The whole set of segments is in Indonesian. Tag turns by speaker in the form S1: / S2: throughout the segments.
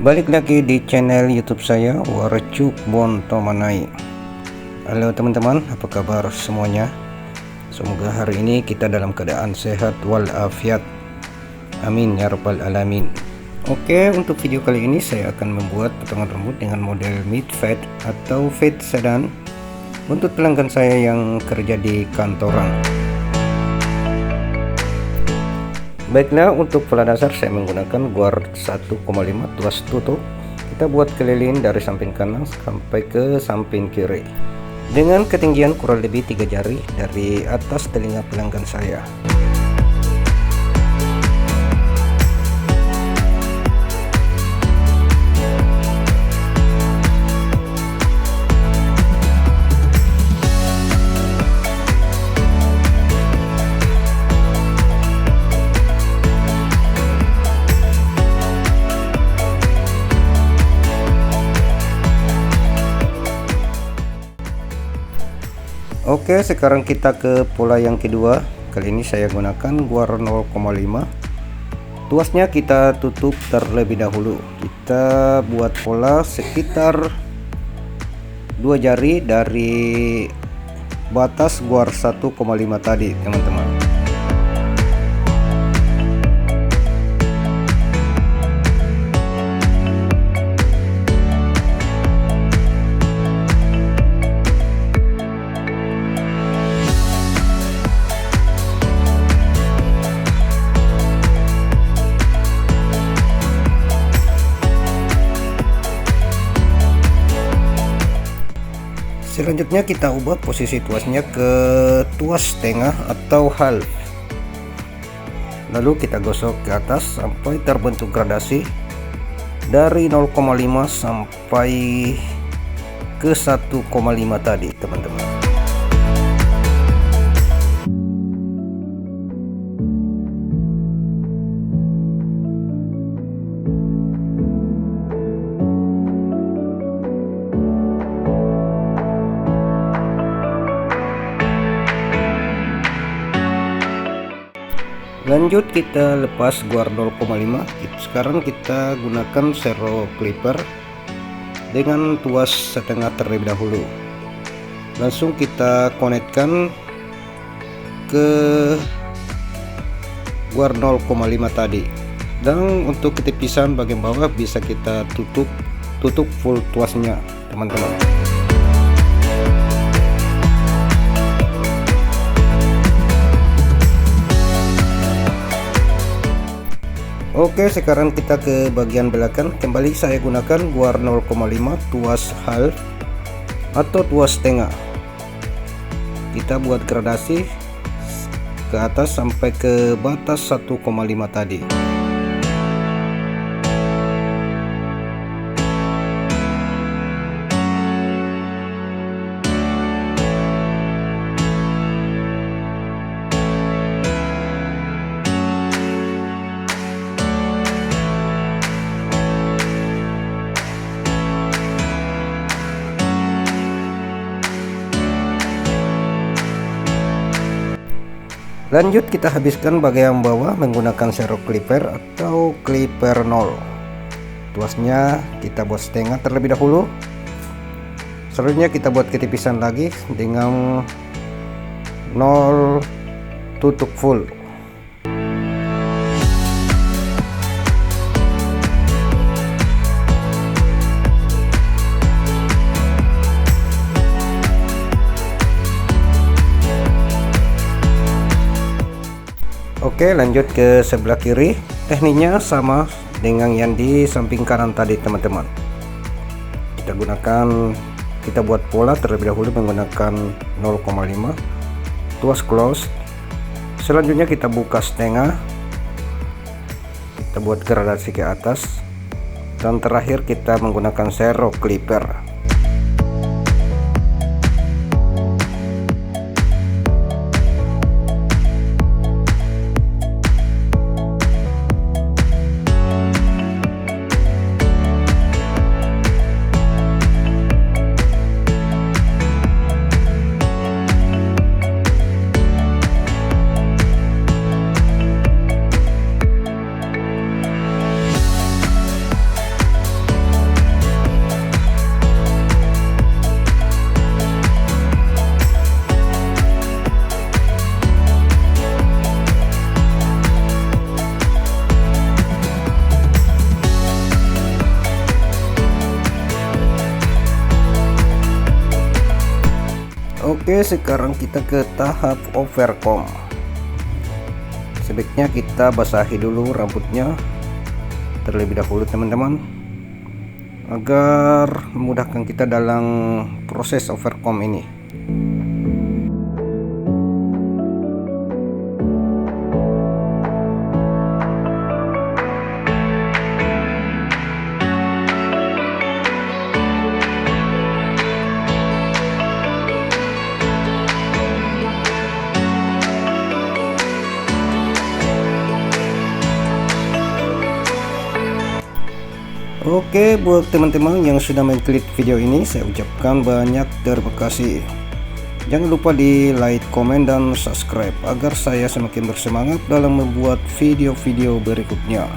S1: Balik lagi di channel YouTube saya, Warcuk Bontomanai. Halo teman-teman, apa kabar semuanya? Semoga hari ini kita dalam keadaan sehat walafiat. Amin ya rabbal alamin. Oke, untuk video kali ini saya akan membuat potongan rambut dengan model mid fade atau fade sedan untuk pelanggan saya yang kerja di kantoran. Baiklah, untuk pola dasar saya menggunakan guard 1,5 tuas tutup. Kita buat keliling dari samping kanan sampai ke samping kiri dengan ketinggian kurang lebih 3 jari dari atas telinga pelanggan saya. Oke, sekarang kita ke pola yang kedua. Kali ini saya gunakan guard 0,5. Tuasnya kita tutup terlebih dahulu. Kita buat pola sekitar 2 jari dari batas guard 1,5 tadi, teman-teman. Selanjutnya kita ubah posisi tuasnya ke tuas tengah atau half. Lalu kita gosok ke atas sampai terbentuk gradasi dari 0,5 sampai ke 1,5 tadi, teman-teman. Lanjut kita lepas guard 0,5. Sekarang kita gunakan servo clipper dengan tuas setengah terlebih dahulu. Langsung kita konekkan ke guard 0,5 tadi. Dan untuk ketipisan bagian bawah bisa kita tutup full tuasnya, teman-teman. Oke, sekarang kita ke bagian belakang. Kembali saya gunakan guard 0,5 tuas half atau tuas tengah. Kita buat gradasi ke atas sampai ke batas 1,5 tadi. Lanjut kita habiskan bagian bawah menggunakan servo clipper atau clipper 0. Tuasnya kita buat setengah terlebih dahulu. Selanjutnya kita buat ketipisan lagi dengan 0 tutup full. Oke, lanjut ke sebelah kiri. Tekniknya sama dengan yang di samping kanan tadi, teman-teman. Kita buat pola terlebih dahulu menggunakan 0,5 tuas close. Selanjutnya kita buka setengah, kita buat gradasi ke atas, dan terakhir kita menggunakan servo clipper. Oke, sekarang kita ke tahap overcomb. Sebaiknya kita basahi dulu rambutnya terlebih dahulu teman-teman, agar memudahkan kita dalam proses overcomb ini. Oke, buat teman-teman yang sudah mengklik video ini, saya ucapkan banyak terima kasih. Jangan lupa di like, komen, dan subscribe agar saya semakin bersemangat dalam membuat video-video berikutnya.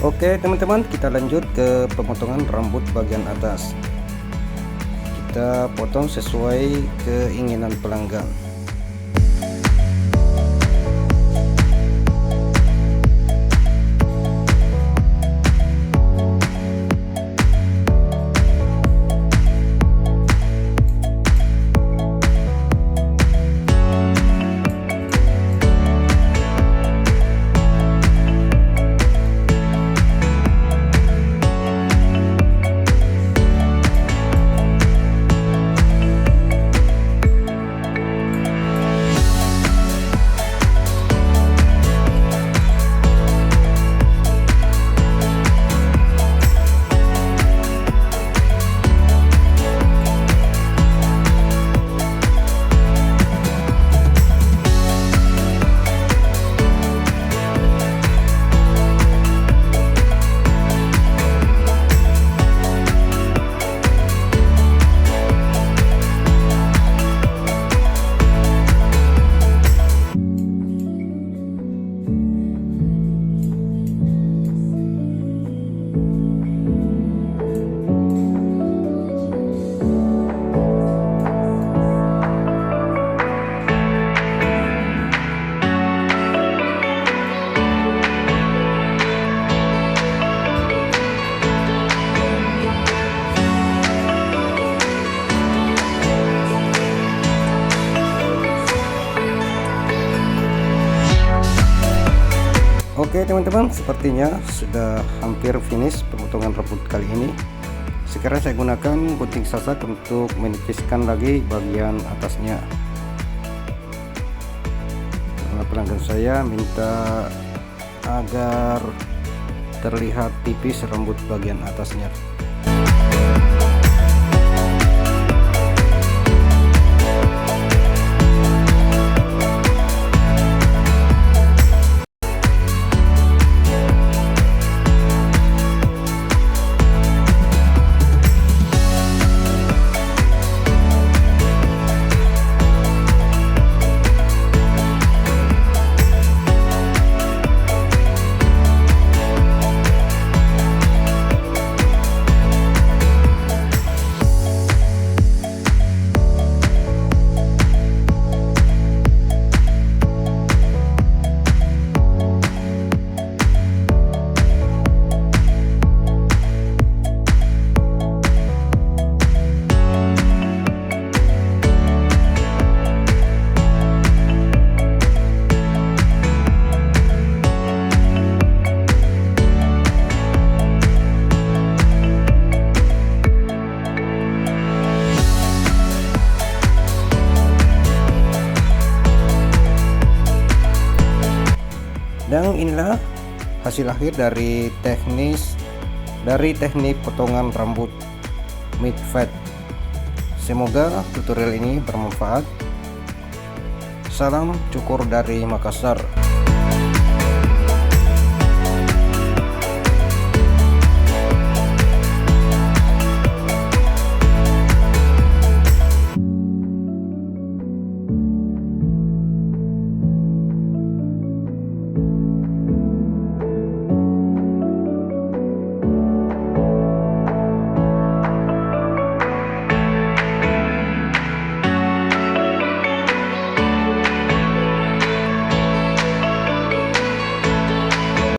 S1: Oke teman-teman, kita lanjut ke pemotongan rambut bagian atas. Kita potong sesuai keinginan pelanggan. Oke teman-teman, sepertinya sudah hampir finish pemotongan rambut kali ini. Sekarang saya gunakan gunting sasak untuk menipiskan lagi bagian atasnya, karena pelanggan saya minta agar terlihat tipis rambut bagian atasnya. hasil akhir dari teknik potongan rambut mid fade. Semoga tutorial ini bermanfaat. Salam cukur dari Makassar.